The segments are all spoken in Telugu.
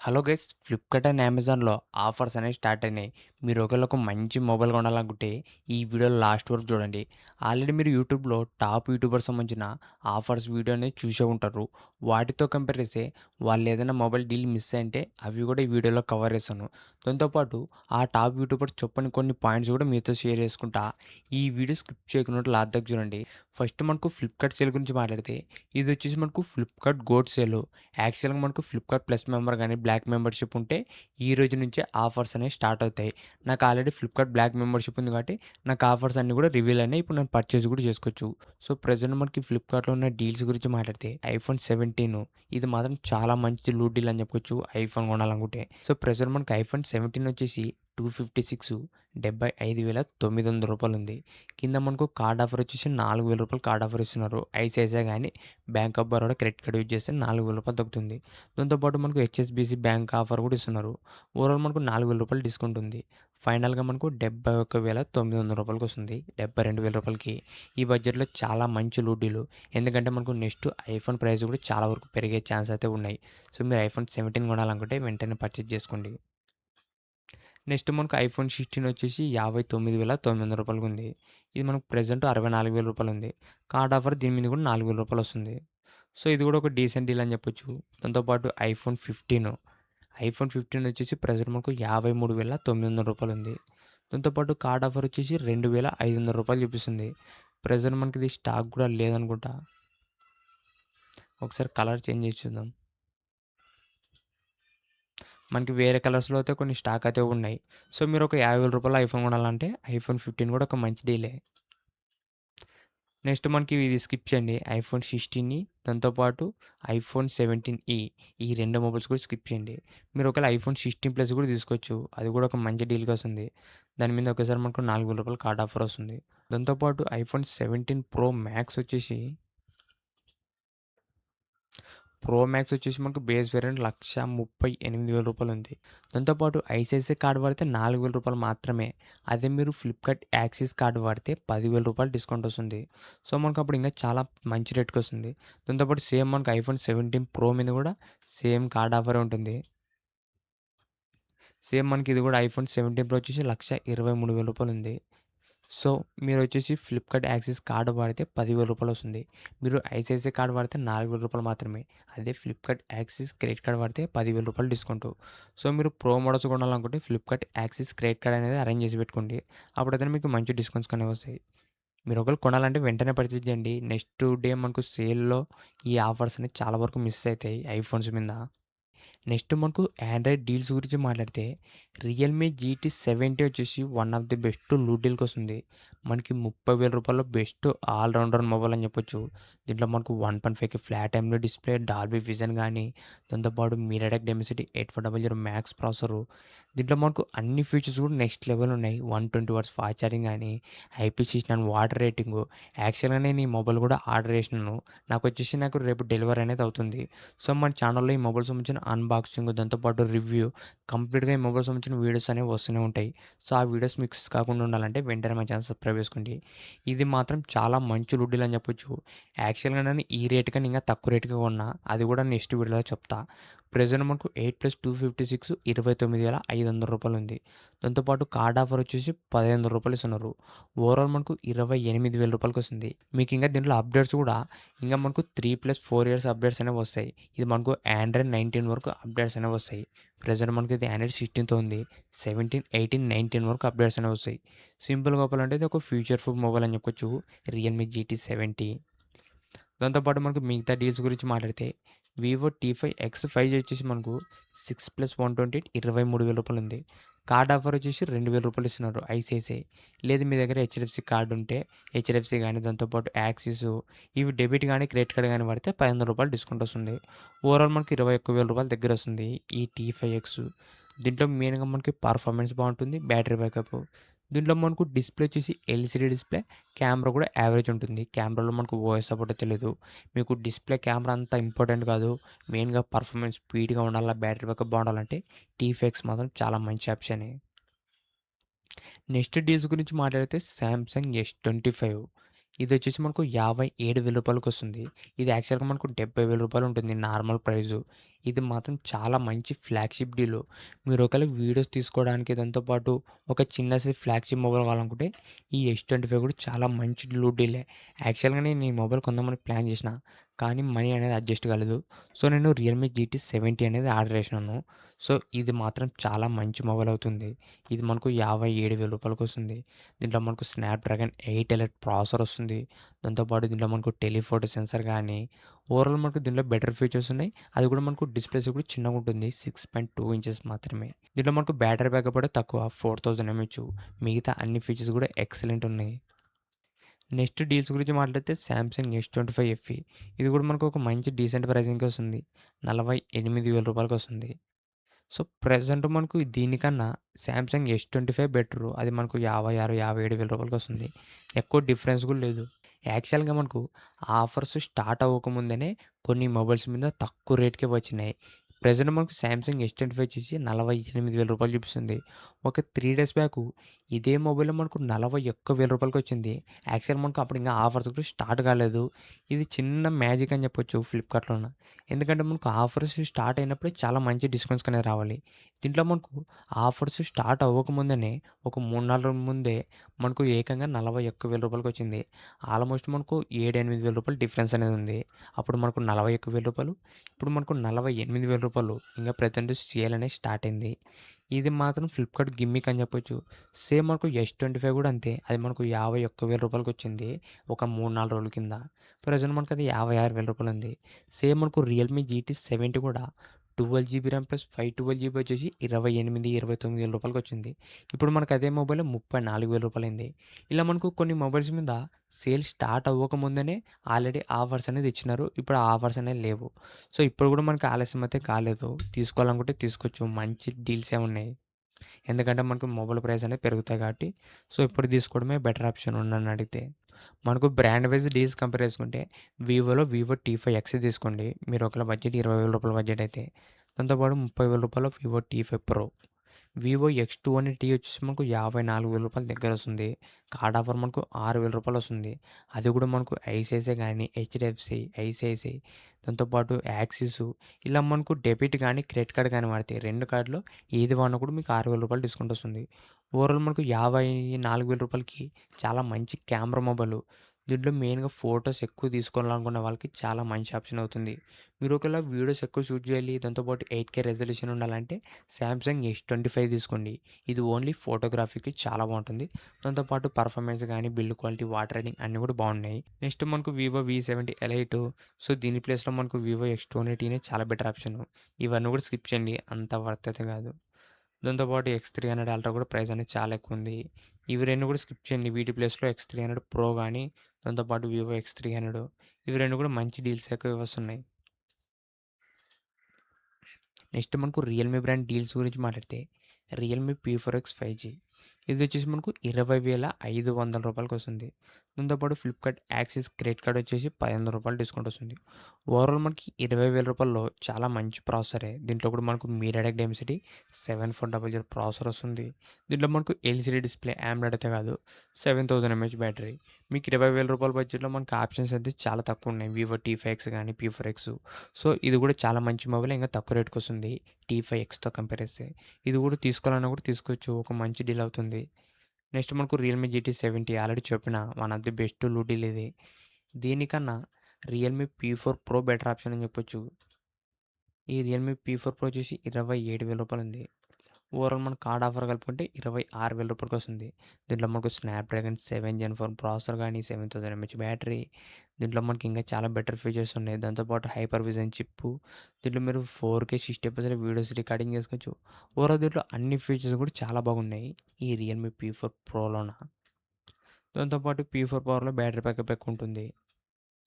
హలో గైస్, ఫ్లిప్‌కార్ట్ అండ్ అమెజాన్‌లో ఆఫర్స్ అనేవి స్టార్ట్ అయినాయి. మీరు ఒకవేళ ఒక మంచి మొబైల్ కొనాలనుకుంటే ఈ వీడియో లాస్ట్ వరకు చూడండి. ఆల్రెడీ మీరు యూట్యూబ్‌లో టాప్ యూట్యూబర్స్ సంబంధించిన ఆఫర్స్ వీడియో అనేది చూసే ఉంటారు. వాటితో కంపేర్ చేస్తే వాళ్ళు ఏదైనా మొబైల్ డీల్ మిస్ అయ్యుంటే అవి కూడా ఈ వీడియోలో కవర్ చేశాను. దాంతో పాటు ఆ టాప్ యూట్యూబర్స్ చెప్పని కొన్ని పాయింట్స్ కూడా మీతో షేర్ చేసుకుంటా. ఈ వీడియో స్కిప్ చేయకుండా లాస్ట్ దాకా చూడండి. ఫస్ట్ మనకు ఫ్లిప్‌కార్ట్ సేల్ గురించి మాట్లాడితే ఇది వచ్చేసి మనకు ఫ్లిప్‌కార్ట్ గోల్డ్ సేల్. యాక్చువల్‌గా మనకు ఫ్లిప్‌కార్ట్ ప్లస్ మెంబర్ గాని, బ్లాక్ మెంబర్‌షిప్ ఉంటే ఈ రోజు నుంచే ఆఫర్స్ అనేవి స్టార్ట్ అవుతాయి. నాకు ఆల్రెడీ ఫ్లిప్‌కార్ట్ బ్లాక్ మెంబర్‌షిప్ ఉంది కాబట్టి నాకు ఆఫర్స్ అన్నీ కూడా రివీల్ అయినాయి. ఇప్పుడు నేను పర్చేస్ కూడా చేసుకోవచ్చు. సో, ప్రెజెంట్ మనకి ఫ్లిప్‌కార్ట్‌లో ఉన్న డీల్స్ గురించి మాట్లాడితే ఐఫోన్ 17 ఇది మాత్రం చాలా మంచి లూట్ డీల్ అని చెప్పుకోవచ్చు ఐఫోన్ కొనాలనుకుంటే. సో, ప్రెజెంట్ మనకి ఐఫోన్ 17 వచ్చేసి 256 రూ. 75,900 ఉంది. కింద మనకు కార్డ్ ఆఫర్ వచ్చేసి రూ. 4,000 కార్డ్ ఆఫర్ ఇస్తున్నారు. ఐసిఐసిఐ గాని, bank of Baroda credit card use చేస్తే రూ. 4,000 దక్కుతుంది. దాంతో పాటు మనకు హెచ్ఎస్బీసీ బ్యాంక్ ఆఫర్ కూడా ఇస్తున్నారు. ఓవరాల్ మనకు రూ. 4,000 డిస్కౌంట్ ఉంది. ఫైనల్‌గా మనకు రూ. 71,900 వస్తుంది. రూ. 72,000కి. ఈ బడ్జెట్‌లో చాలా మంచి లూట్ డీల్. ఎందుకంటే మనకు నెక్స్ట్ ఐఫోన్ ప్రైస్ కూడా చాలా వరకు పెరిగే ఛాన్స్ అయితే ఉన్నాయి. సో, మీరు ఐఫోన్ 17 కొనాలనుకుంటే వెంటనే పర్చేజ్ చేసుకోండి. నెక్స్ట్ మనకు ఐఫోన్ 16 వచ్చేసి రూ. 59,900 ఉంది. ఇది మనకు ప్రెజెంట్ రూ. 64,000 ఉంది. కార్డ్ ఆఫర్ దీని మీద కూడా రూ. 4,000 వస్తుంది. సో, ఇది కూడా ఒక డీసెంట్ డీల్ అని చెప్పొచ్చు. దాంతో పాటు ఐఫోన్ 15 వచ్చేసి ప్రెజెంట్ మనకు రూ. 53,900 ఉంది. దాంతో పాటు కార్డ్ ఆఫర్ వచ్చేసి రూ. 2,500 చూపిస్తుంది. ప్రెజెంట్ మనకి ఇది స్టాక్ కూడా లేదనుకుంటా. ఒకసారి కలర్ చేంజ్ చేసి చూద్దాం. మనకి వేరే కలర్స్‌లో అయితే కొన్ని స్టాక్ అయితే ఉన్నాయి. సో, మీరు ఒక రూ. 50,000 ఐఫోన్ కొనాలంటే ఐఫోన్ 15 కూడా ఒక మంచి డీలే. నెక్స్ట్ మనకి ఇది స్కిప్ చేయండి. ఐఫోన్ 16 దాంతో పాటు ఐఫోన్ 17 ఈ 2 మొబైల్స్ కూడా స్కిప్ చేయండి. మీరు ఒకవేళ ఐఫోన్ 16 ప్లస్ కూడా తీసుకోవచ్చు. అది కూడా ఒక మంచి డీల్‌గా వస్తుంది. దాని మీద ఒకేసారి మనకు రూ. 4,000 కార్డ్ ఆఫర్ వస్తుంది. దాంతో పాటు ఐఫోన్ 17 ప్రో మ్యాక్స్ వచ్చేసి మనకు బేస్ వేరియంట్ రూ. 1,38,000 ఉంది. దాంతో పాటు ఐసిఐసిఐ కార్డ్ వాడితే రూ. 4,000 మాత్రమే. అదే మీరు ఫ్లిప్‌కార్ట్ యాక్సిస్ కార్డ్ వాడితే రూ. 10,000 డిస్కౌంట్ వస్తుంది. సో, మనకు అప్పుడు ఇంకా చాలా మంచి రేట్‌కి వస్తుంది. దాంతో పాటు సేమ్ మనకు ఐఫోన్ 17 ప్రో మీద కూడా సేమ్ కార్డ్ ఆఫరే ఉంటుంది. సేమ్ మనకి ఇది కూడా ఐఫోన్ 17 ప్రో వచ్చేసి రూ. 1,23,000 ఉంది. సో, మీరొచ్చేసి ఫ్లిప్‌కార్ట్ యాక్సిస్ కార్డ్ వాడితే రూ. 10,000 వస్తుంది. మీరు ఐసిఐసిఐ కార్డ్ వాడితే రూ. 4,000 మాత్రమే. అదే ఫ్లిప్‌కార్ట్ యాక్సిస్ క్రెడిట్ కార్డ్ వాడితే రూ. 10,000 డిస్కౌంటు. సో, మీరు ప్రో మోడల్స్ కొనాలనుకుంటే ఫ్లిప్‌కార్ట్ యాక్సిస్ క్రెడిట్ కార్డ్ అనేది అరేంజ్ చేసి పెట్టుకోండి. అప్పుడైతే మీకు మంచి డిస్కౌంట్స్ అనేవి వస్తాయి. మీరు ఒకవేళ కొనాలంటే వెంటనే పర్చేజ్ చేయండి. నెక్స్ట్ డే మనకు సేల్‌లో ఈ ఆఫర్స్ అనేవి చాలా వరకు మిస్ అయితాయి ఐఫోన్స్ మీద. నెక్స్ట్ మనకు ఆండ్రాయిడ్ డీల్స్ గురించి మాట్లాడితే రియల్‌మీ జీటీ 70 వచ్చేసి one of the best loot డీల్‌కొస్తుంది. మనకి రూ. 30,000 బెస్ట్ ఆల్ రౌండర్ మొబైల్ అని చెప్పొచ్చు. దీంట్లో మనకు 1.5కే flat AMOLED display, Dolby Vision గానీ, దాంతో పాటు మీడియాటెక్ డైమెన్సిటీ 8400 మ్యాక్స్ ప్రాసెసరు. దీంట్లో మనకు అన్ని ఫీచర్స్ కూడా నెక్స్ట్ లెవెల్ ఉన్నాయి. 120 వాట్స్ ఫాస్ట్ ఛార్జింగ్ గానీ, IP69 వాటర్ రేటింగు. యాక్చువల్‌గా నేను ఈ మొబైల్ కూడా ఆర్డర్ చేసినాను. నాకు రేపు డెలివరీ అనేది అవుతుంది. సో, మన ఛానల్‌లో ఈ మొబైల్ సంబంధించిన అన్బాక్సింగ్ దాంతో పాటు రివ్యూ కంప్లీట్‌గా ఈ మొబైల్ సంబంధించిన వీడియోస్ అనేవి వస్తూనే ఉంటాయి. సో, ఆ వీడియోస్ మిస్ కాకుండా ఉండాలంటే వెంటనే మన ఛానల్ సబ్స్క్రైబ్ చేసుకోండి. ఇది మాత్రం చాలా మంచి లుడ్డీలు అని చెప్పొచ్చు. యాక్చువల్‌గా నేను ఈ రేట్ కన్నా ఇంకా తక్కువ రేట్‌కి కొన్నా. అది కూడా నెక్స్ట్ వీడియోలో చెప్తా. ప్రెజెంట్ మనకు 8+256 రూ. 29,500 ఉంది. దాంతో పాటు కార్డ్ ఆఫర్ వచ్చేసి రూ. 1,500 ఇస్తున్నారు. ఓవరాల్ మనకు రూ. 28,000 వస్తుంది. మీకు ఇంకా దీంట్లో అప్డేట్స్ కూడా ఇంకా మనకు 3+4 ఇయర్స్ అప్డేట్స్ అనేవి వస్తాయి. ఇది మనకు ఆండ్రాయిడ్ 19 వరకు అప్డేట్స్ అనేవి వస్తాయి. ప్రెజెంట్ మనకి ఇది ఆండ్రాయిడ్ 16తో ఉంది. 17, 18, 19 వరకు అప్డేట్స్ అనేవి వస్తాయి. సింపుల్‌గా చెప్పాలంటే ఇది ఒక ఫ్యూచర్ ప్రూఫ్ మొబైల్ అని చెప్పొచ్చు. Realme GT 70. దాంతో పాటు మనకు మిగతా డీల్స్ గురించి మాట్లాడితే వివో టీ5 వచ్చేసి మనకు 6+128 రూ. 23,000 ఉంది. కార్డ్ ఆఫర్ వచ్చేసి రూ. 2,000 ఇస్తున్నారు ఐసిఐసిఐ. లేదు మీ దగ్గర హెచ్‌డిఎఫ్‌సి కార్డ్ ఉంటే హెచ్‌డిఎఫ్‌సి గానీ, దాంతో పాటు యాక్సిస్ ఇవి డెబిట్ గానీ, క్రెడిట్ కార్డ్ గానీ వాడితే రూ. 500 డిస్కౌంట్ వస్తుంది. ఓవరాల్ మనకి రూ. 21,000 దగ్గర వస్తుంది ఈ టీ5 దీంట్లో మెయిన్‌గా మనకి పర్ఫార్మెన్స్ బావుంటుంది. Battery backup. దీంట్లో మనకు డిస్‌ప్లే వచ్చేసి ఎల్‌సీడీ డిస్‌ప్లే. కెమెరా కూడా యావరేజ్ ఉంటుంది. కెమెరాలో మనకు ఓఎస్ సపోర్ట్ తెలీదు. మీకు డిస్‌ప్లే కెమెరా అంత ఇంపార్టెంట్ కాదు. మెయిన్‌గా పర్ఫార్మెన్స్ స్పీడ్‌గా ఉండాలా, బ్యాటరీ బ్యాకప్ బావుండాలంటే టీ5 మాత్రం చాలా మంచి ఆప్షనే. నెక్స్ట్ డీల్స్ గురించి మాట్లాడితే సామ్‌సంగ్ S25 ఇదొచ్చేసి మనకు రూ. 57,000 వస్తుంది. ఇది యాక్చువల్‌గా మనకు రూ. 70,000 ఉంటుంది నార్మల్ ప్రైజు. ఇది మాత్రం చాలా మంచి ఫ్లాగ్‌షిప్ డీలు. మీరు ఒకవేళ వీడియోస్ తీసుకోవడానికి దాంతో పాటు ఒక చిన్న సైజ్ ఫ్లాగ్‌షిప్ మొబైల్ కావాలనుకుంటే ఈ S25 కూడా చాలా మంచి డీలే. యాక్చువల్‌గా నేను ఈ మొబైల్ కొందామని ప్లాన్ చేసిన. కానీ మనీ అనేది అడ్జస్ట్ కాలేదు. సో, నేను రియల్‌మీ GT 70 అనేది ఆర్డర్ చేసినాను. సో, ఇది మాత్రం చాలా మంచి మొబైల్ అవుతుంది. ఇది మనకు రూ. 57,000 వస్తుంది. దీంట్లో మనకు స్నాప్‌డ్రాగన్ 8 ఎలైట్ ప్రాసెసర్ వస్తుంది. దాంతో పాటు దీంట్లో మనకు టెలిఫోటో సెన్సార్ గానీ, ఓవరాల్ మనకు దీంట్లో బెటర్ ఫీచర్స్ ఉన్నాయి. అది కూడా మనకు డిస్‌ప్లేస్ కూడా చిన్నగుంటుంది. 6.2 ఇంచెస్ మాత్రమే. దీంట్లో మనకు బ్యాటరీ బ్యాకప్ కూడా తక్కువ 4000 ఎంహెచ్. మిగతా అన్ని ఫీచర్స్ కూడా ఎక్సలెంట్ ఉన్నాయి. నెక్స్ట్ డీల్స్ గురించి మాట్లాడితే సామ్‌సంగ్ S25 FE. ఇది కూడా మనకు ఒక మంచి డీసెంట్ ప్రైజింగ్‌కి వస్తుంది. రూ. 48,000 వస్తుంది. సో, ప్రెజెంట్ మనకు దీనికన్నా సామ్‌సంగ్ S25 బెటరు. అది మనకు 56, 57,000 వస్తుంది. ఎక్కువ డిఫరెన్స్ కూడా లేదు. యాక్చువల్‌గా మనకు ఆఫర్స్ స్టార్ట్ అవ్వకముందనే కొన్ని మొబైల్స్ మీద తక్కువ రేట్‌కే వచ్చినాయి. ప్రెజెంట్ మనకు సామ్‌సంగ్ S25 వచ్చేసి రూ. 48,000 చూపిస్తుంది. ఒక 3 డేస్ బ్యాకు ఇదే మొబైల్ మనకు రూ. 41,000 వచ్చింది. యాక్చువల్ మనకు అప్పుడు ఇంకా ఆఫర్స్ కూడా స్టార్ట్ కాలేదు. ఇది చిన్న మ్యాజిక్ అని చెప్పొచ్చు ఫ్లిప్‌కార్ట్‌లోన. ఎందుకంటే మనకు ఆఫర్స్ స్టార్ట్ అయినప్పుడే చాలా మంచి డిస్కౌంట్స్ అనేవి రావాలి. దీంట్లో మనకు ఆఫర్స్ స్టార్ట్ అవ్వకముందనే ఒక 3, 4 రోజుల ముందే మనకు ఏకంగా రూ. 41,000 వచ్చింది. ఆల్మోస్ట్ మనకు 7, 8,000 డిఫరెన్స్ అనేది ఉంది. అప్పుడు మనకు రూ. 41,000 ఇప్పుడు మనకు రూ. 48,000 ఇంగా ప్రెజెంట్ సేల్ అనేది స్టార్ట్ అయింది. ఇది మాత్రం ఫ్లిప్‌కార్ట్ గిమ్మిక్ అని చెప్పొచ్చు. సేమ్ మనకు S25 కూడా అంతే. అది మనకు రూ. 51,000 వచ్చింది. ఒక 3, 4 రోజుల కింద. ప్రెజెంట్ మనకు అది రూ. 56,000 ఉంది. సేమ్ మనకు రియల్‌మీ GT 70 కూడా 12 జీబీ ర్యామ్ ప్లస్ 512 జీబీ వచ్చేసి రూ. 28, 29,000 వచ్చింది. ఇప్పుడు మనకు అదే మొబైల్ రూ. 34,000 అయింది. ఇలా మనకు కొన్ని మొబైల్స్ మీద సేల్ స్టార్ట్ అవ్వకముందనే ఆల్రెడీ ఆఫర్స్ అనేది ఇచ్చినారు. ఇప్పుడు ఆ ఆఫర్స్ అనేవి లేవు. సో, ఇప్పుడు కూడా మనకు ఆలస్యం అయితే కాలేదు. తీసుకోవాలనుకుంటే తీసుకోవచ్చు. మంచి డీల్సే ఉన్నాయి. ఎందుకంటే మనకు మొబైల్ ప్రైస్ అనేది పెరుగుతాయి కాబట్టి, సో, ఇప్పుడు తీసుకోవడమే బెటర్ ఆప్షన్ నన్నడిగితే. మనకు బ్రాండ్ వైస్ డీల్స్ కంపేర్ చేసుకుంటే వివోలో వివో T5X తీసుకోండి. మీరు ఒకవేళ బడ్జెట్ రూ. 20,000 బడ్జెట్ అయితే. దాంతో పాటు రూ. 30,000 Vivo T5 Pro. Vivo X2 అనే టీ వచ్చేసి మనకు రూ. 54,000 దగ్గరొస్తుంది. కార్డ్ ఆఫర్ మనకు రూ. 6,000 వస్తుంది. అది కూడా మనకు ఐసిఐసిఐ గానీ, హెచ్‌డిఎఫ్‌సి, ఐసిఐసిఐ దాంతో పాటు యాక్సిసు ఇలా మనకు డెబిట్ గానీ, క్రెడిట్ కార్డ్ గానీ వాడితే 2 కార్డ్‌లో ఏది వాడినా కూడా మీకు రూ. 6,000 డిస్కౌంట్ వస్తుంది. ఓవరాల్ మనకు రూ. 54,000కి చాలా మంచి కెమెరా మొబైలు. దీంట్లో మెయిన్‌గా ఫోటోస్ ఎక్కువ తీసుకోవాలనుకున్న వాళ్ళకి చాలా మంచి ఆప్షన్ అవుతుంది. మీరు ఒకవేళ వీడియోస్ ఎక్కువ షూట్ చేయాలి, దాంతో పాటు 8K రెజల్యూషన్ ఉండాలంటే సామ్‌సంగ్ S25 తీసుకోండి. ఇది ఓన్లీ ఫోటోగ్రఫీకి చాలా బావుంటుంది. దాంతో పాటు పర్ఫార్మెన్స్ గానీ, బిల్డ్ క్వాలిటీ, వాటర్ రైడింగ్ అన్నీ కూడా బాగున్నాయి. నెక్స్ట్ మనకు వివో V70 ఎలైట్. సో, దీని ప్లేస్‌లో మనకు వివో X200నే చాలా బెటర్ ఆప్షను. ఇవన్నీ కూడా స్కిప్ చేయండి. అంత వర్త్ అయితే కాదు. దాంతో పాటు X300 అల్ట్రా కూడా ప్రైస్ అనేది చాలా ఎక్కువుంది. ఇవి 2 కూడా స్కిప్ చేయండి. వీటి ప్లేస్‌లో X300 ప్రో గానీ, దాంతో పాటు వివో X300 ఇవి 2 కూడా మంచి డీల్స్ ఎక్కువ వస్తున్నాయి. నెక్స్ట్ మనకు రియల్‌మీ బ్రాండ్ డీల్స్ గురించి మాట్లాడితే రియల్‌మీ P4X 5G ఇది వచ్చేసి మనకు రూ. 20,500 వస్తుంది. దాంతో పాటు ఫ్లిప్‌కార్ట్ యాక్సిస్ క్రెడిట్ కార్డ్ వచ్చేసి రూ. 500 డిస్కౌంట్ వస్తుంది. ఓవరాల్ మనకి రూ. 20,000లో చాలా మంచి ప్రాసెసరే. దీంట్లో కూడా మనకు మీడియాటెక్ డైమెన్సిటీ 7400 ప్రాసెసర్ వస్తుంది. దీంట్లో మనకు ఎల్‌సీడీ డిస్‌ప్లే AMOLED అయితే కాదు 7000 ఎంఏహెచ్ బ్యాటరీ. మీకు రూ. 20,000 బడ్జెట్‌లో మనకు ఆప్షన్స్ అయితే చాలా తక్కువున్నాయి. వివో T5X గానీ, P4X. సో, ఇది కూడా చాలా మంచి మొబైల్. ఇంకా తక్కువ రేట్‌కొస్తుంది. T5Xతో కంపేర్ చేస్తే. ఇది కూడా తీసుకోవాలన్నా కూడా తీసుకోవచ్చు. ఒక మంచి డీల్ అవుతుంది. నెక్స్ట్ మనకు రియల్‌మీ GT 70 ఆల్రెడీ చెప్పిన one of the best deal ఇది. దీనికన్నా Realme P4 Pro better option అని చెప్పొచ్చు. ఈ రియల్‌మీ P4 Pro వచ్చేసి రూ. 27,000 ఉంది. ఓవరాల్ మన కార్డ్ ఆఫర్ కలుపుకుంటే రూ. 26,000 వస్తుంది. దీంట్లో మనకు స్నాప్‌డ్రాగన్ 7 జెన్ 4 ప్రాసెసర్ గానీ, 7000 ఎంఏహెచ్ బ్యాటరీ. దీంట్లో మనకి ఇంకా చాలా బెటర్ ఫీచర్స్ ఉన్నాయి. దాంతో పాటు హైపర్ విజన్ చిప్పు. దీంట్లో మీరు 4K 60 ఎఫ్‌ఎస్‌లో వీడియోస్ రికార్డింగ్ చేసుకోవచ్చు. ఓవరాల్ దీంట్లో అన్ని ఫీచర్స్ కూడా చాలా బాగున్నాయి. ఈ రియల్‌మీ P4 Proలోన. దాంతో పాటు P4 పవర్‌లో బ్యాటరీ బ్యాకప్ ఎక్కువుంటుంది.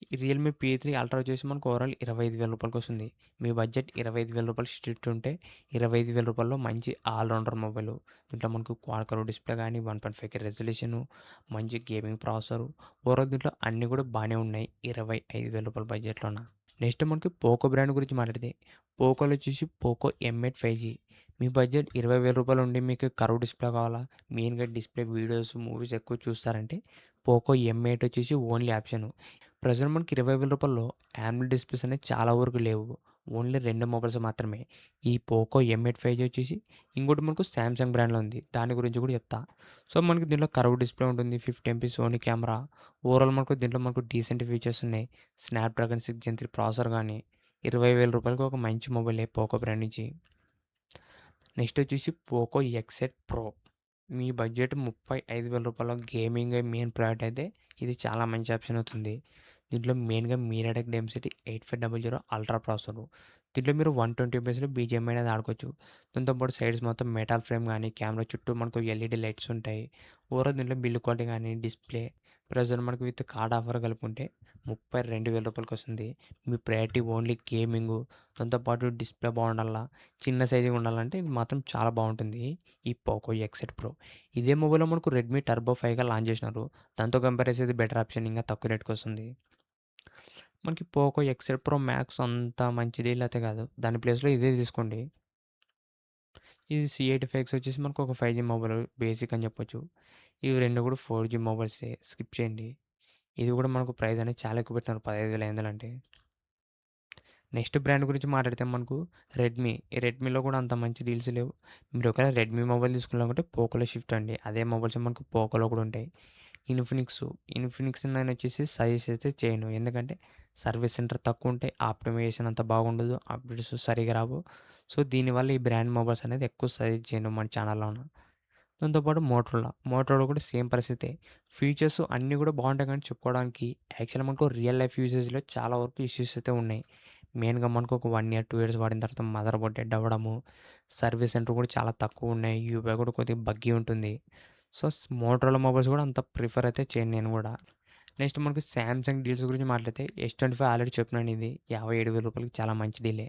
ఈ రియల్‌మీ P3 అల్ట్రా వచ్చేసి మనకు ఓవరాల్ రూ. 25,000 వస్తుంది. మీ బడ్జెట్ రూ. 25,000 స్ట్రిక్ట్ ఉంటే రూ. 25,000లో మంచి ఆల్ రౌండర్ మొబైలు. దీంట్లో మనకు క్వాడ్ కర్వ్ డిస్‌ప్లే గానీ, 1.5K రెజల్యూషను, మంచి గేమింగ్ ప్రాసెసరు. ఓవరాల్ దీంట్లో అన్నీ కూడా బానే ఉన్నాయి. రూ. 25,000 బడ్జెట్‌లోన. నెక్స్ట్ మనకి పోకో బ్రాండ్ గురించి మాట్లాడితే పోకోలో వచ్చేసి పోకో M8 5G. మీ బడ్జెట్ రూ. 20,000 ఉండి మీకు కర్వ్ డిస్‌ప్లే కావాలా? మెయిన్‌గా డిస్‌ప్లే వీడియోస్, మూవీస్ ఎక్కువ చూస్తారంటే పోకో M8 వచ్చేసి ఓన్లీ ఆప్షను. ప్రెజెంట్ మనకి రూ. 20,000లో AMOLED డిస్‌ప్లేస్ అనేవి చాలా వరకు లేవు. ఓన్లీ 2 మొబైల్స్ మాత్రమే. ఈ పోకో ఎం8 5జీ వచ్చేసి ఇంకోటి మనకు సామ్‌సంగ్ బ్రాండ్‌లో ఉంది. దాని గురించి కూడా చెప్తా. సో, మనకి దీంట్లో కర్వ్ డిస్‌ప్లే ఉంటుంది. 50 ఎంపీ సోనీ కెమెరా. ఓవరాల్ మనకు దీంట్లో మనకు డీసెంట్ ఫీచర్స్ ఉన్నాయి. స్నాప్‌డ్రాగన్ 6 జెన్ 3 ప్రాసెసర్ గాని, రూ. 20,000కి ఒక మంచి మొబైలే పోకో బ్రాండ్ నుంచి. నెక్స్ట్ వచ్చేసి పోకో ఎక్స్8 ప్రో. మీ బడ్జెట్ రూ. 35,000 గేమింగే మెయిన్ ప్రయారిటీ అయితే ఇది చాలా మంచి ఆప్షన్ అవుతుంది. దీంట్లో మెయిన్‌గా మీడియాటెక్ డెన్సిటీ 8500 అల్ట్రా ప్రాసెసరు. దీంట్లో మీరు 120 ఎఫ్‌పిఎస్‌లో బీజీఎంఐ అనేది ఆడుకోవచ్చు. దాంతో పాటు సైడ్స్ మొత్తం మెటల్ ఫ్రేమ్ గానీ, కెమెరా చుట్టూ మనకు ఎల్ఈడీ లైట్స్ ఉంటాయి. ఓవరాల్ దీంట్లో బిల్డ్ క్వాలిటీ గానీ, డిస్‌ప్లే, ప్రెజెంట్ మనకు విత్ కార్డ్ ఆఫర్ కలుపుకుంటే రూ. 32,000 వస్తుంది. మీ ప్రయారిటీ ఓన్లీ గేమింగు, దాంతో పాటు డిస్‌ప్లే బాగుండాలా, చిన్న సైజుగా ఉండాలంటే ఇది మాత్రం చాలా బావుంటుంది. ఈ పోకో ఎక్స్8 ప్రో. ఇదే మొబైల్‌లో మనకు రెడ్మీ టర్బో 5గా లాంచ్ చేసినారు. దాంతో కంపేర్ చేస్తే ఇది బెటర్ ఆప్షన్, ఇంకా తక్కువ రేట్‌కొస్తుంది. మనకి పోకో ఎక్స్8 ప్రో మ్యాక్స్ అంత మంచి డీల్ అయితే కాదు. దాని ప్లేస్‌లో ఇదే తీసుకోండి. ఇది సి85 వచ్చేసి మనకు ఒక 5జీ మొబైల్ బేసిక్ అని చెప్పొచ్చు. ఇవి 2 కూడా 4జీ మొబైల్సే, స్కిప్ చేయండి. ఇది కూడా మనకు ప్రైస్ అనేది చాలా ఎక్కువ పెట్టినారు 15,500 అంటే. నెక్స్ట్ బ్రాండ్ గురించి మాట్లాడితే మనకు రెడ్మీ. ఈ రెడ్మీలో కూడా అంత మంచి డీల్స్ లేవు. మీరు ఒకవేళ రెడ్మీ మొబైల్ తీసుకోవాలనుకుంటే పోకోలో షిఫ్ట్ అండి. అదే మొబైల్స్ మనకు పోకోలో కూడా ఉంటాయి. ఇన్ఫినిక్స్ నేనొచ్చేసి సజెస్ట్ అయితే చేయను. ఎందుకంటే సర్వీస్ సెంటర్ తక్కువుంటాయి. ఆప్టిమైజేషన్ అంత బాగుండదు. అప్డేట్స్ సరిగ్గా రావు. సో, దీనివల్ల ఈ బ్రాండ్ మొబైల్స్ అనేది ఎక్కువ సజెస్ట్ చేయను మన ఛానల్‌లోన. దాంతో పాటు మోటరోలా కూడా సేమ్ పరిస్థితే. ఫీచర్స్ అన్నీ కూడా బాగుంటాయి కానీ చెప్పుకోవడానికి యాక్చువల్‌గా మనకు రియల్ లైఫ్ యూసేజ్‌లో చాలా వరకు ఇష్యూస్ అయితే ఉన్నాయి. మెయిన్‌గా మనకు ఒక 1 ఇయర్, 2 ఇయర్స్ వాడిన తర్వాత మదర్ బోర్డ్ డెడ్ అవ్వడము, సర్వీస్ సెంటర్ కూడా చాలా తక్కువున్నాయి. యూపీఐ కూడా కొద్దిగా బగ్గీ ఉంటుంది. సో, మోటరోలా మొబైల్స్ కూడా అంత ప్రిఫర్ అయితే చేయను నేను గూడా. నెక్స్ట్ మనకు సామ్‌సంగ్ డీల్స్ గురించి మాట్లాడితే S25 ఆల్రెడీ చెప్పినాను ఇది. రూ. 57,000 చాలా మంచి డీలే.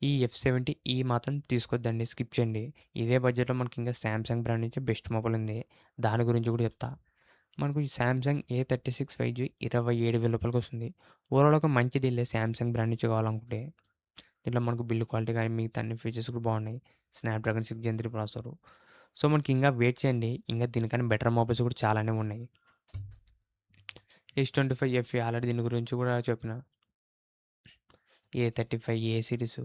ఈ F70 మాత్రం తీసుకోవద్దండి. స్కిప్ చేయండి. ఇదే బడ్జెట్‌లో మనకి ఇంకా సామ్‌సంగ్ బ్రాండ్ నుంచి బెస్ట్ మొబైల్ ఉంది. దాని గురించి కూడా చెప్తా. మనకు ఈ సామ్‌సంగ్ A36 5G రూ. 27,000 వస్తుంది. ఓవరాల్ ఒక మంచి డీలే సామ్‌సంగ్ బ్రాండ్ నుంచి కావాలనుకుంటే. దీంట్లో మనకు బిల్డ్ క్వాలిటీ కానీ మిగతా అన్ని ఫీచర్స్ కూడా బాగున్నాయి. స్నాప్‌డ్రాగన్ 6 జెన్ 3 ప్రాసెసరు. సో, మనకి ఇంకా వెయిట్ చేయండి. ఇంకా దీనికన్నా బెటర్ మొబైల్స్ కూడా చాలానే ఉన్నాయి. S25 FE ఆల్రెడీ దీని గురించి కూడా చెప్పిన. A35 ఏ సిరీసు.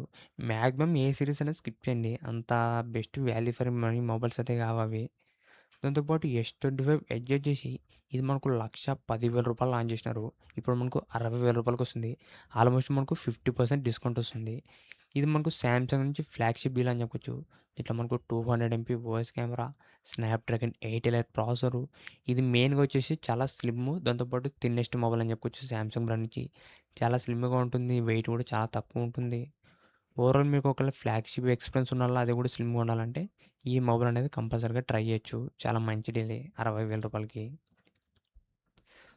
మాక్సిమం ఏ సిరీస్ అనేది స్కిప్ చేయండి. అంత best value for money mobiles అయితే కావవి. దాంతో పాటు S25 ఎడ్జ్ వచ్చేసి ఇది మనకు రూ. 1,10,000 లాంచ్ చేసినారు. ఇప్పుడు మనకు రూ. 60,000 వస్తుంది. ఆల్మోస్ట్ మనకు 50% డిస్కౌంట్ వస్తుంది. ఇది మనకు సామ్‌సంగ్ నుంచి ఫ్లాగ్‌షిప్ డీల్ అని చెప్పొచ్చు. ఇట్లా మనకు 200 MP OS camera, Snapdragon 8 elite processor. ఇది మెయిన్‌గా వచ్చేసి చాలా స్లిమ్ము, దాంతో పాటు థిన్నెస్ట్ మొబైల్ అని చెప్పుకోవచ్చు సామ్‌సంగ్ బ్రాండ్ నుంచి. చాలా స్లిమ్‌గా ఉంటుంది. వెయిట్ కూడా చాలా తక్కువ ఉంటుంది. ఓవరాల్ మీకు ఒకవేళ ఫ్లాగ్‌షిప్ ఎక్స్‌పీరియన్స్ ఉన్నోళ్ళు అది కూడా స్లిమ్‌గా ఉండాలంటే ఈ మొబైల్ అనేది కంపల్సరీగా ట్రై చేయొచ్చు. చాలా మంచి డీలే రూ. 60,000కి.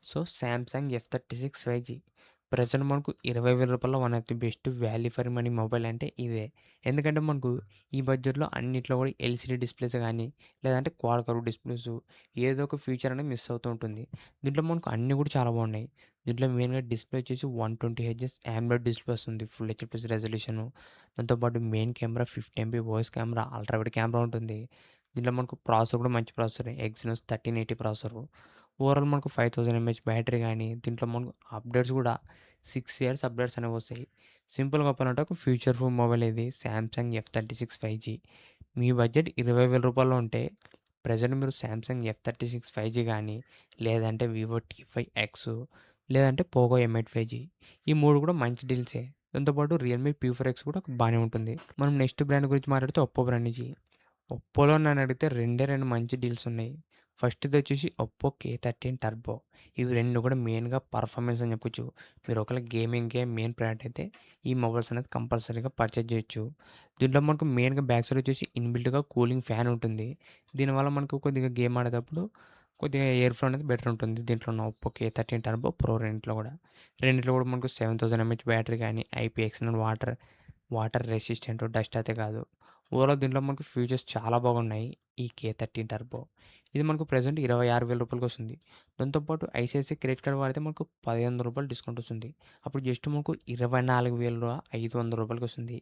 So, Samsung F36 5G present మనకు రూ. 20,000 one of the best value for money mobile అంటే ఇదే. ఎందుకంటే మనకు ఈ బడ్జెట్‌లో అన్నిట్లో కూడా ఎల్‌సీడీ డిస్‌ప్లేస్ గానీ, లేదంటే క్వాడ్ కర్వ్ డిస్‌ప్లేసు, ఏదో ఒక ఫీచర్ అనేది మిస్ అవుతూ ఉంటుంది. దీంట్లో మనకు అన్నీ కూడా చాలా బాగున్నాయి. దీంట్లో మెయిన్‌గా డిస్‌ప్లే వచ్చేసి 120 హెర్ట్జ్ AMOLED డిస్‌ప్లే వస్తుంది. Full HD resolution. దాంతో పాటు main camera 50 MP OS camera, ultra wide camera ఉంటుంది. దీంట్లో మనకు ప్రాసెసర్ కూడా మంచి ప్రాసెసరే. Exynos 1380 processor. ఓవరాల్ మనకు 5000 ఎంఏహెచ్ బ్యాటరీ గానీ, దీంట్లో మనకు అప్డేట్స్ కూడా 6 ఇయర్స్ అప్డేట్స్ అనేవి వస్తాయి. సింపుల్‌గా చెప్పాలంటే ఒక ఫ్యూచర్ ప్రూఫ్ మొబైల్ ఇది సామ్‌సంగ్ F36 5G. మీ బడ్జెట్ రూ. 20,000 ఉంటే ప్రెజెంట్ మీరు సామ్‌సంగ్ F36 5G గానీ, లేదంటే వివో టీ5 ఎక్స్, లేదంటే పోకో ఎం8 5G, ఈ 3 కూడా మంచి డీల్సే. దాంతో పాటు రియల్‌మీ P4 ఎక్స్ కూడా బానే ఉంటుంది. మనం నెక్స్ట్ బ్రాండ్ గురించి మాట్లాడితే ఒప్పో బ్రాండ్ నుంచి. ఒప్పోలో నన్నడిగితే 2 మంచి డీల్స్ ఉన్నాయి. ఫస్ట్‌దొచ్చేసి ఒప్పో K13 టర్బో. ఇవి 2 కూడా మెయిన్‌గా పర్ఫార్మెన్స్ అని చెప్పొచ్చు. మీరు ఒకవేళ గేమింగ్‌కే మెయిన్ ప్రయారిటీ అయితే ఈ మొబైల్స్ అనేది కంపల్సరీగా పర్చేజ్ చేయొచ్చు. దీంట్లో మనకు మెయిన్‌గా బ్యాక్ సైడ్ వచ్చేసి ఇన్‌బిల్ట్‌గా కూలింగ్ ఫ్యాన్ ఉంటుంది. దీనివల్ల మనకు కొద్దిగా గేమ్ ఆడేటప్పుడు కొద్దిగా ఎయిర్ ఫ్లో అనేది బెటర్ ఉంటుంది. దీంట్లో ఉన్న ఒప్పో K13 టర్బో, ప్రో రెండిట్లో కూడా. రెండిట్లో కూడా మనకు 7000 ఎంఏహెచ్ బ్యాటరీ గానీ, ఐపీఎక్స్ఎల్ వాటర్ రెసిస్టెంట్, డస్ట్ అయితే కాదు. ఓవరాల్ దీంట్లో మనకు ఫీచర్స్ చాలా బాగున్నాయి. ఈ K13 టర్బో. ఇది మనకు ప్రెజెంట్ రూ. 26,000 వస్తుంది. దాంతో పాటు ఐసీఐసీఐ క్రెడిట్ కార్డ్ వాడితే మనకు రూ. 1,500 డిస్కౌంట్ వస్తుంది. అప్పుడు జస్ట్ మనకు రూ. 24,500 వస్తుంది.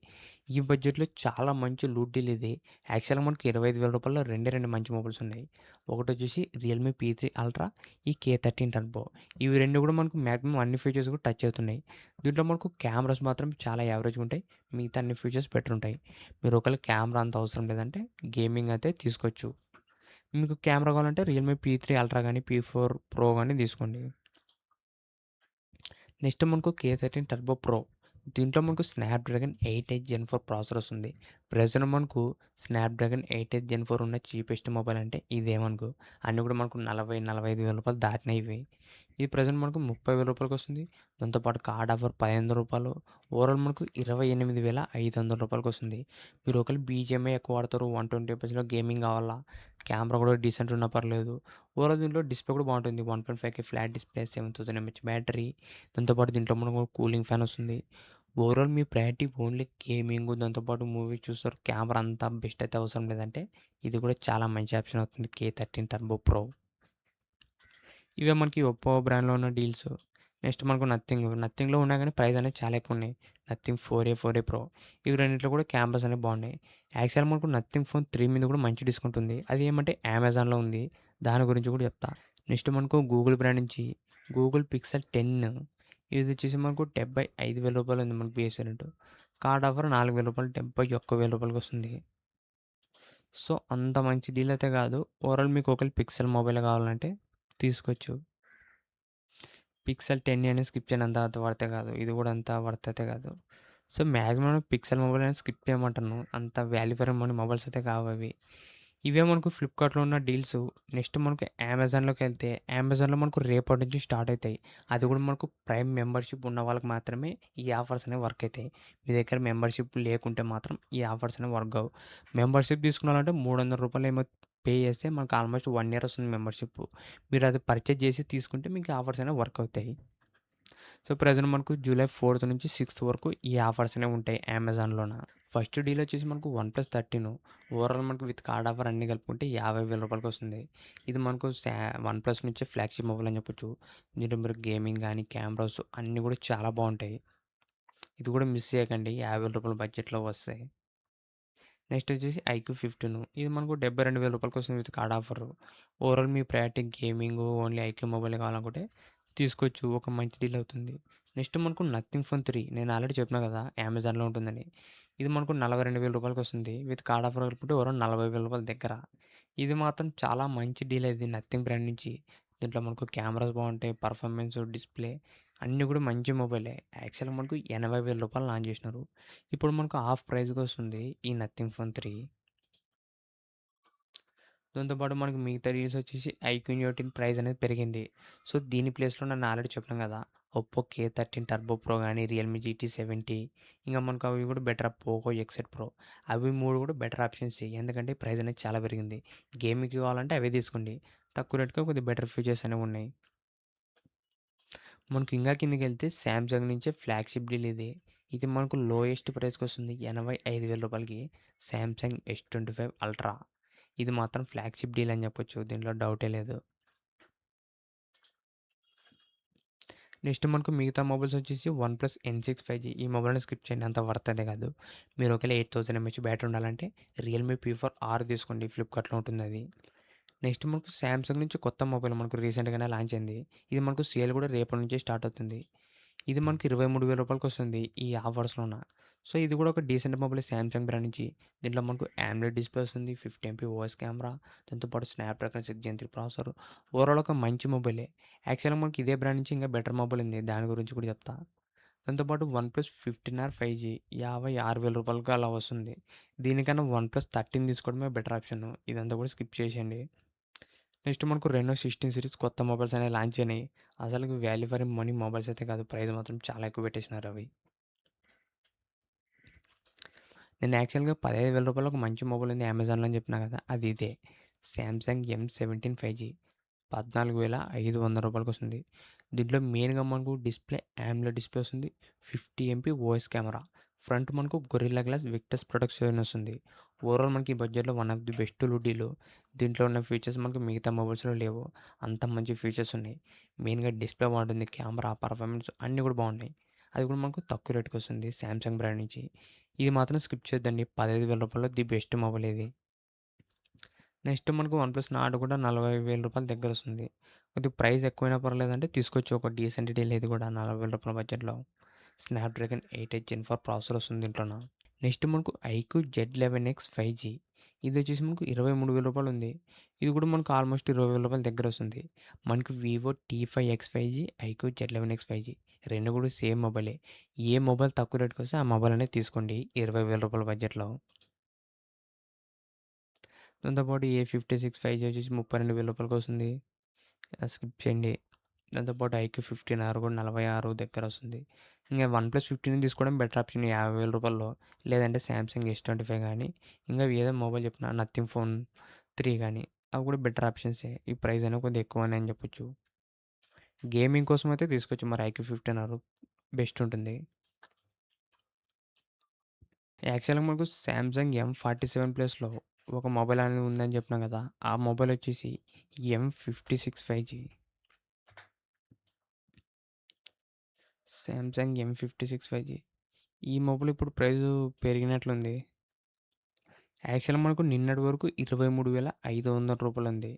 ఈ బడ్జెట్‌లో చాలా మంచి లూట్ డీల్ ఇది. యాక్చువల్‌గా మనకు రూ. 25,000లో రెండే 2 మంచి మొబైల్స్ ఉన్నాయి. ఒకటొచ్చేసి రియల్‌మీ పీ3 అల్ట్రా, ఈ కే13 టర్బో. ఇవి 2 కూడా మనకు మాక్సిమం అన్ని ఫీచర్స్ కూడా టచ్ అవుతున్నాయి. దీంట్లో మనకు కెమెరాస్ మాత్రం చాలా యావరేజ్‌గా ఉంటాయి. మిగతా అన్ని ఫీచర్స్ బెటర్ ఉంటాయి. మీరు ఒకవేళ కెమెరా అంత అవసరం లేదంటే గేమింగ్ అయితే తీసుకోవచ్చు. మీకు కెమెరా కావాలంటే రియల్‌మీ పీ3 అల్ట్రా గానీ, పీ4 ప్రో గానీ తీసుకోండి. నెక్స్ట్ మనకు కే13 టర్బో ప్రో. దీంట్లో మనకు స్నాప్‌డ్రాగన్ 8 జెన్ 4 ప్రాసెసర్ వస్తుంది. ప్రెజెంట్ మనకు స్నాప్‌డ్రాగన్ 8 జెన్ 4 ఉన్న చీపెస్ట్ మొబైల్ అంటే ఇదే మనకు. అన్నీ కూడా మనకు 40, 45,000 దాటినాయి ఇవి. ఇది ప్రెజెంట్ మనకు రూ. 30,000 వస్తుంది. దాంతో పాటు కార్డ్ ఆఫర్ రూ. 15. ఓవరాల్ మనకు రూ. 28,500 వస్తుంది. మీరు ఒకవేళ బీజీఎంఐ ఎక్కువ వాడతారు, 120 ఎఫ్‌పిఎస్‌లో గేమింగ్ కావాలా, కెమెరా కూడా డీసెంట్ ఉన్నా పర్లేదు. ఓవరాల్ దీంట్లో డిస్ప్లే కూడా బాగుంటుంది. 1.5K flat display, 7000 MH battery. దాంతో పాటు దీంట్లో మనకు కూలింగ్ ఫ్యాన్ వస్తుంది. ఓవరాల్ మీ ప్రయారిటీ ఓన్లీ గేమింగ్, దాంతోపాటు మూవీ చూస్తారు, కెమెరా అంతా బెస్ట్ అయితే అవసరం లేదంటే ఇది కూడా చాలా మంచి ఆప్షన్ అవుతుంది కే13 టర్బో ప్రో. ఇవే మనకి ఒప్పో బ్రాండ్‌లో ఉన్న డీల్స్. నెక్స్ట్ మనకు నథింగ్‌లో ఉన్నా గానీ ప్రైస్ అనేది చాలా ఎక్కువున్నాయి. Nothing 4ఏ pro. ఇవి రెండిట్లో కూడా కెమెరాస్ అనేవి బాగున్నాయి. యాక్చువల్‌గా మనకు నథింగ్ ఫోన్ 3 మీద కూడా మంచి డిస్కౌంట్ ఉంది. అది ఏమంటే అమెజాన్‌లో ఉంది. దాని గురించి కూడా చెప్తా. నెక్స్ట్ మనకు గూగుల్ బ్రాండ్ నుంచి గూగుల్ పిక్సెల్ 10 ఇది వచ్చేసి మనకు రూ. 75,000 ఉంది మనకు బేస్ వేరియంట్. కార్డ్ ఆఫర్ రూ. 4,000, రూ. 71,000 వస్తుంది. సో, అంత మంచి డీల్ అయితే కాదు. ఓవరాల్ మీకు ఒకవేళ పిక్సెల్ మొబైల్ కావాలంటే తీసుకోవచ్చు. పిక్సెల్ 10 అనేది స్కిప్ చేయనంత అంత వర్త్ కాదు. ఇది కూడా అంత వర్త్ అయితే కాదు. సో, మాక్సిమం పిక్సెల్ మొబైల్ అనేది స్కిప్ చేయమంటాను. అంత వాల్యూ ఫర్ మనీ మొబైల్స్ అయితే కావవి. ఇవే మనకు ఫ్లిప్‌కార్ట్‌లో ఉన్న డీల్సు. నెక్స్ట్ మనకు అమెజాన్‌లోకెళ్తే, అమెజాన్‌లో మనకు రేపటి నుంచి స్టార్ట్ అయితాయి. అది కూడా మనకు ప్రైమ్ మెంబర్‌షిప్ ఉన్న వాళ్ళకి మాత్రమే ఈ ఆఫర్స్ అనేవి వర్క్ అయితాయి. మీ దగ్గర మెంబర్‌షిప్ లేకుంటే మాత్రం ఈ ఆఫర్స్ అనేవి వర్క్ అవ్వవు. మెంబర్‌షిప్ తీసుకున్నారంటే రూ. 300 ఏమో పే చేస్తే మనకు ఆల్మోస్ట్ 1 ఇయర్ వస్తుంది మెంబర్‌షిప్. మీరు అది పర్చేజ్ చేసి తీసుకుంటే మీకు ఆఫర్స్ అనేవి వర్క్ అవుతాయి. సో, ప్రెజెంట్ మనకు జూలై 4 నుంచి 6 వరకు ఈ ఆఫర్స్ అనేవి ఉంటాయి అమెజాన్‌లోన. ఫస్ట్ డీల్ వచ్చేసి మనకు వన్‌ప్లస్ 13 ఓవరాల్ మనకు విత్ కార్డ్ ఆఫర్ అన్నీ కలుపుకుంటే రూ. 50,000 వస్తుంది. ఇది మనకు వన్‌ప్లస్ నుంచే ఫ్లాగ్‌షిప్ మొబైల్ అని చెప్పొచ్చు. దీంట్లో మీరు గేమింగ్ గానీ, కెమెరాస్ అన్నీ కూడా చాలా బావుంటాయి. ఇది కూడా మిస్ చేయకండి. రూ. 50,000 బడ్జెట్‌లో వస్తాయి. నెక్స్ట్ వచ్చేసి ఐక్యూ 15 ఇది మనకు రూ. 72,000 వస్తుంది విత్ కార్డ్ ఆఫర్. ఓవరాల్ మీ ప్రయారిటీ గేమింగ్, ఓన్లీ ఐక్యూ మొబైలే కావాలనుకుంటే తీసుకోవచ్చు. ఒక మంచి డీల్ అవుతుంది. నెక్స్ట్ మనకు నథింగ్ ఫోన్ 3 నేను ఆల్రెడీ చెప్పినా కదా అమెజాన్‌లో ఉంటుందని. ఇది మనకు రూ. 42,000 వస్తుంది. విత్ కార్డ్ ఆఫర్ కలుపుకుంటే ఓవరాల్ రూ. 40,000 దగ్గర. ఇది మాత్రం చాలా మంచి డీల్ ఇది నథింగ్ బ్రాండ్ నుంచి. దీంట్లో మనకు కెమెరాస్ బాగుంటాయి. పర్ఫార్మెన్స్, డిస్‌ప్లే అన్నీ కూడా మంచి మొబైలే. యాక్చువల్‌గా మనకు రూ. 80,000 లాంచ్ చేసినారు. ఇప్పుడు మనకు హాఫ్ ప్రైస్‌కి వస్తుంది ఈ నథింగ్ ఫోన్ 3. దాంతో పాటు మనకు మిగతా డీల్స్ వచ్చేసి ఐక్యూ న్యూటిన్ ప్రైస్ అనేది పెరిగింది. సో, దీని ప్లేస్‌లో నేను ఆల్రెడీ చెప్పాను కదా! ఒప్పో కే13 టర్బో ప్రో గానీ, రియల్‌మీ జీటీ70 ఇంకా మనకు అవి కూడా బెటర్ పోకో ఎక్స్8 ప్రో అవి 3 కూడా బెటర్ ఆప్షన్స్. ఎందుకంటే ప్రైస్ అనేది చాలా పెరిగింది. గేమింగ్‌కి కావాలంటే అవే తీసుకోండి. తక్కువ రేట్‌కి కొద్దిగా బెటర్ ఫీచర్స్ అనేవి ఉన్నాయి. మనకు ఇంకా కిందకెళ్తే సామ్‌సంగ్ నుంచే ఫ్లాగ్‌షిప్ డీల్ ఇది. ఇది మనకు లోయెస్ట్ ప్రైస్‌కొస్తుంది రూ. 85,000కి సామ్‌సంగ్ S25 అల్ట్రా. ఇది మాత్రం ఫ్లాగ్‌షిప్ డీల్ అని చెప్పొచ్చు. దీంట్లో డౌటే లేదు. నెక్స్ట్ మనకు మిగతా మొబైల్స్ వచ్చేసి వన్‌ప్లస్ ఎన్6 5జీ ఈ మొబైల్‌ని స్కిప్ చేయండి. అంత వర్త్ అయితే కాదు. మీరు ఒకవేళ 8000 ఎంహెచ్ బ్యాటరీ ఉండాలంటే రియల్‌మీ పీ4 ఆర్ తీసుకోండి. ఫ్లిప్‌కార్ట్‌లో ఉంటుందది. నెక్స్ట్ మనకు సామ్‌సంగ్ నుంచి కొత్త మొబైల్ మనకు రీసెంట్‌గానే లాంచ్ అయింది. ఇది మనకు సేల్ కూడా రేపటి నుంచే స్టార్ట్ అవుతుంది. ఇది మనకి రూ. 23,000 వస్తుంది ఈ ఆఫర్స్‌లోన. సో, ఇది కూడా ఒక డీసెంట్ మొబైలే సామ్‌సంగ్ బ్రాండ్ నుంచి. దీంట్లో మనకు అమోలెడ్ డిస్‌ప్లే వస్తుంది. 50 ఎంపీ ఓఎస్ కెమెరా, దాంతో పాటు స్నాప్‌డ్రాగన్ 6 జెన్ 3 ప్రాసెసర్. ఓవరాల్ ఒక మంచి మొబైలే. యాక్చువల్‌గా మనకి ఇదే బ్రాండ్ నుంచి ఇంకా బెటర్ మొబైల్ ఉంది. దాని గురించి కూడా చెప్తా. దాంతో పాటు వన్‌ప్లస్ 15ఆర్ 5జీ రూ. 56,000 అలా వస్తుంది. దీనికన్నా వన్‌ప్లస్ 13 తీసుకోవడమే బెటర్ ఆప్షన్. ఇదంతా కూడా స్కిప్ చేసేయండి. నెక్స్ట్ మనకు రెనో 16 సీరీస్ కొత్త మొబైల్స్ అనేవి లాంచ్ అయినాయి. అసలుకి వాల్యూ ఫర్ మనీ మొబైల్స్ అయితే కాదు. ప్రైస్ మాత్రం చాలా ఎక్కువ పెట్టేసినారు అవి. నేను యాక్చువల్‌గా రూ. 15,000 ఒక మంచి మొబైల్ ఉంది అమెజాన్‌లో అని చెప్పినా కదా! అది ఇదే. సామ్‌సంగ్ ఎం17 5జీ రూ. 14,500 వస్తుంది. దీంట్లో మెయిన్‌గా మనకు డిస్‌ప్లే అమోలెడ్ డిస్‌ప్లే వస్తుంది. 50 ఎంపీ ఓఎస్ కెమెరా. ఫ్రంట్ మనకు గొరిల్లా గ్లాస్ విక్టస్ ప్రొటెక్షన్ వస్తుంది. ఓవరాల్ మనకి ఈ బడ్జెట్‌లో వన్ ఆఫ్ ది బెస్ట్ లూడీలు. దీంట్లో ఉన్న ఫీచర్స్ మనకు మిగతా మొబైల్స్‌లో లేవు. అంత మంచి ఫీచర్స్ ఉన్నాయి. మెయిన్‌గా డిస్‌ప్లే బాగుంటుంది. కెమెరా, పర్ఫార్మెన్స్ అన్నీ కూడా బాగున్నాయి. అది కూడా మనకు తక్కువ రేట్‌కి వస్తుంది సామ్‌సంగ్ బ్రాండ్ నుంచి. ఇది మాత్రం స్కిప్ చేయొద్దండి. రూ. 15,000 ది బెస్ట్ మొబైల్ ఇది. నెక్స్ట్ మనకు వన్‌ప్లస్ నార్డ్ కూడా రూ. 40,000 దగ్గరొస్తుంది. కొద్దిగా ప్రైస్ ఎక్కువైనా పర్లేదంటే తీసుకోవచ్చు. ఒక డీసెంట్ డీల్ ఇది కూడా రూ. 40,000 బడ్జెట్‌లో. స్నాప్‌డ్రాగన్ 8 జెన్ 4 ప్రాసెసర్ వస్తుంది దీంట్లోన. నెక్స్ట్ మనకు ఐక్యూ జెడ్11ఎక్స్ 5జీ. ఇదొచ్చేసి మనకు రూ. 23,000 ఉంది. ఇది కూడా మనకు ఆల్మోస్ట్ రూ. 20,000 దగ్గరొస్తుంది. మనకు వివో టీ5 ఎక్స్5జీ, ఐక్యూ జెడ్11ఎక్స్ 5జీ 2 కూడా సేమ్ మొబైలే. ఏ మొబైల్ తక్కువ రేట్‌కొస్తే ఆ మొబైల్ అనేది తీసుకోండి రూ. 20,000 బడ్జెట్‌లో. దాంతో పాటు ఏ56 5జీ వచ్చేసి రూ. 32,000 వస్తుంది. స్కిప్ చేయండి. దాంతో పాటు ఐక్యూ 15 కూడా 46 దగ్గరొస్తుంది. ఇంక వన్‌ప్లస్ 15 తీసుకోవడం బెటర్ ఆప్షన్ రూ. 50,000 లేదంటే సామ్‌సంగ్ ఎస్25 గానీ, ఇంకా ఏదో మొబైల్ చెప్పిన నథింగ్ ఫోన్ 3 గానీ, అవి కూడా బెటర్ ఆప్షన్సే. ఈ ప్రైస్ అయినా కొద్దిగా ఎక్కువనే అని చెప్పొచ్చు. గేమింగ్ కోసం అయితే తీసుకోవచ్చు మరి ఐక్యూ 15 బెస్ట్ ఉంటుంది. యాక్చువల్‌గా మనకు సామ్‌సంగ్ ఎం47 ప్లస్‌లో ఒక మొబైల్ అనేది ఉందని చెప్పినా కదా! ఆ మొబైల్ వచ్చేసి ఎం56 5జీ. సామ్‌సంగ్ ఎం56 5జీ. ఈ మొబైల్ ఇప్పుడు ప్రైసు పెరిగినట్లుంది. యాక్చువల్‌గా మనకు నిన్నటి వరకు రూ. 23,500 ఉంది.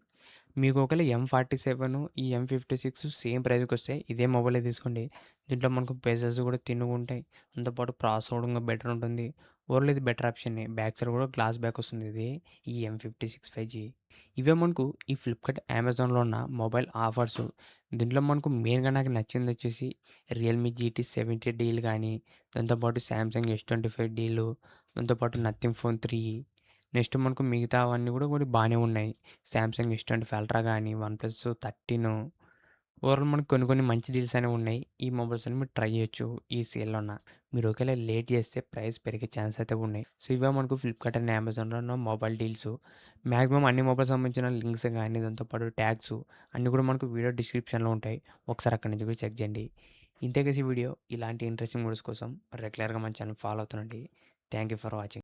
మీకు ఒకవేళ ఎం47 ఈ ఎం56 సేమ్ ప్రైస్‌కొస్తే ఇదే మొబైలే తీసుకోండి. దీంట్లో మనకు బెజెస్ కూడా తిన్నుగుంటాయి. దాంతో పాటు ప్రాసెసర్ కూడా ఇంగా బెటర్ ఉంటుంది. ఓవరాల్ ఇది బెటర్ ఆప్షనే. బ్యాక్ సైడ్ కూడా గ్లాస్ బ్యాక్ వస్తుంది ఇది. ఈ ఎం56 5జీ. ఇవే మనకు ఈ ఫ్లిప్‌కార్ట్, అమెజాన్‌లో ఉన్న మొబైల్ ఆఫర్సు. దీంట్లో మనకు మెయిన్‌గా నాకు నచ్చిందొచ్చేసి రియల్‌మీ జీటీ 70 డీల్ గానీ, దాంతో పాటు సామ్‌సంగ్ ఎస్25 డీలు, దాంతో పాటు నథింగ్ ఫోన్ 3. నెక్స్ట్ మనకు మిగతావన్నీ కూడా కొన్ని బానే ఉన్నాయి. సామ్‌సంగ్ ఎస్25 అల్ట్రా గానీ, వన్‌ప్లస్ 13. ఓవరాల్ మనకు కొన్ని కొన్ని మంచి డీల్స్ అనేవి ఉన్నాయి. ఈ మొబైల్స్ అన్ని మీరు ట్రై చేయొచ్చు ఈ సేల్‌లోన. మీరు ఒకవేళ లేట్ చేస్తే ప్రైస్ పెరిగే ఛాన్స్ అయితే ఉన్నాయి. సో, ఇవే మనకు ఫ్లిప్‌కార్ట్ అండ్ అమెజాన్‌లో ఉన్న మొబైల్ డీల్సు. మాక్సిమం అన్ని మొబైల్స్ సంబంధించిన లింక్స్ గానీ, దాంతో పాటు ట్యాగ్సు అన్నీ కూడా మనకు వీడియో డిస్క్రిప్షన్‌లో ఉంటాయి. ఒకసారి అక్కడి నుంచి కూడా చెక్ చేయండి. ఇంతే గైస్ ఈ వీడియో. ఇలాంటి ఇంట్రెస్టింగ్ వీడియోస్ కోసం రెగ్యులర్‌గా మన ఛానల్ ఫాలో అవుతుండండి. Thank you for watching.